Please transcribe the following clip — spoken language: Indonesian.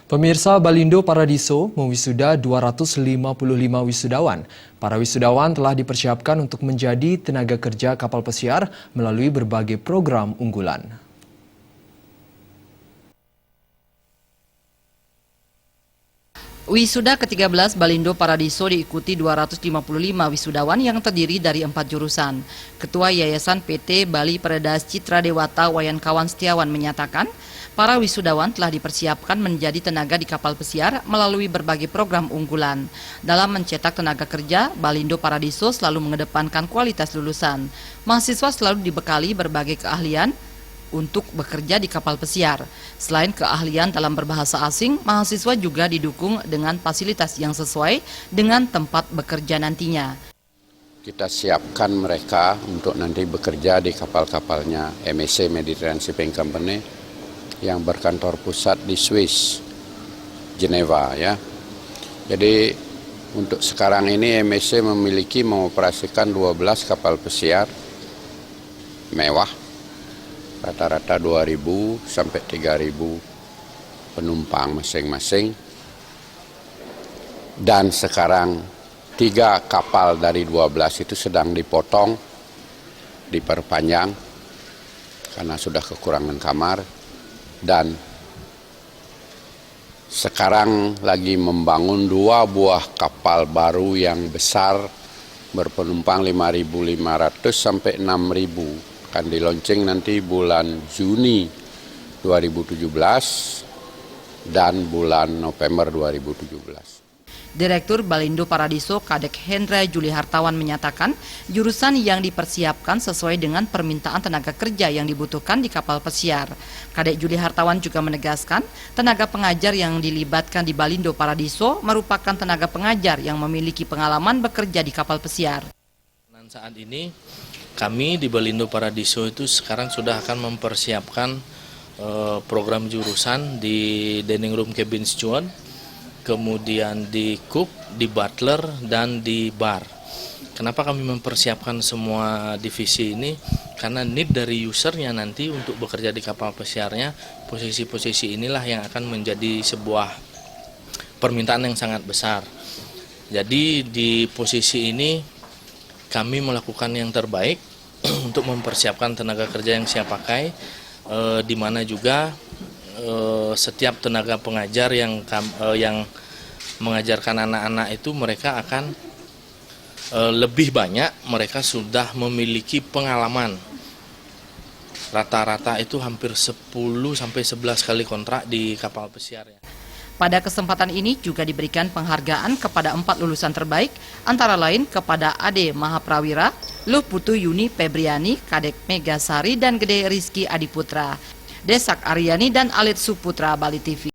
Pemirsa, Balindo Paradiso mewisuda 255 wisudawan. Para wisudawan telah dipersiapkan untuk menjadi tenaga kerja kapal pesiar melalui berbagai program unggulan. Wisuda ke-13 Balindo Paradiso diikuti 255 wisudawan yang terdiri dari 4 jurusan. Ketua Yayasan PT Bali Peredas Citra Dewata Wayan Kawan Setiawan menyatakan, para wisudawan telah dipersiapkan menjadi tenaga di kapal pesiar melalui berbagai program unggulan. Dalam mencetak tenaga kerja, Balindo Paradiso selalu mengedepankan kualitas lulusan. Mahasiswa selalu dibekali berbagai keahlian untuk bekerja di kapal pesiar. Selain keahlian dalam berbahasa asing, mahasiswa juga didukung dengan fasilitas yang sesuai dengan tempat bekerja nantinya. Kita siapkan mereka untuk nanti bekerja di kapal-kapalnya MSC Mediterranean Shipping Company yang berkantor pusat di Swiss, Geneva ya. Jadi untuk sekarang ini MSC memiliki mengoperasikan 12 kapal pesiar mewah, rata-rata 2.000 sampai 3.000 penumpang masing-masing. Dan sekarang 3 kapal dari 12 itu sedang dipotong, diperpanjang karena sudah kekurangan kamar. Dan sekarang lagi membangun 2 buah kapal baru yang besar berpenumpang 5.500 sampai 6.000. Akan dilaunching nanti bulan Juni 2017 dan bulan November 2017. Direktur Balindo Paradiso Kadek Hendra Juli Hartawan menyatakan, jurusan yang dipersiapkan sesuai dengan permintaan tenaga kerja yang dibutuhkan di kapal pesiar. Kadek Juli Hartawan juga menegaskan, tenaga pengajar yang dilibatkan di Balindo Paradiso merupakan tenaga pengajar yang memiliki pengalaman bekerja di kapal pesiar. Saat ini kami di Balindo Paradiso itu sekarang sudah akan mempersiapkan program jurusan di Dining Room Cabin Steward, kemudian di cook, di butler, dan di bar. Kenapa kami mempersiapkan semua divisi ini? Karena need dari usernya nanti untuk bekerja di kapal pesiarnya, posisi-posisi inilah yang akan menjadi sebuah permintaan yang sangat besar. Jadi di posisi ini kami melakukan yang terbaik untuk mempersiapkan tenaga kerja yang siap pakai, di mana juga setiap tenaga pengajar yang mengajarkan anak-anak itu mereka akan lebih banyak, mereka sudah memiliki pengalaman. Rata-rata itu hampir 10-11 kali kontrak di kapal pesiar. Pada kesempatan ini juga diberikan penghargaan kepada 4 lulusan terbaik, antara lain kepada Ade Mahaprawira, Luh Putu Yuni Febriani, Kadek Megasari, dan Gede Rizky Adiputra, Desak Aryani, dan Alit Suputra, Bali TV.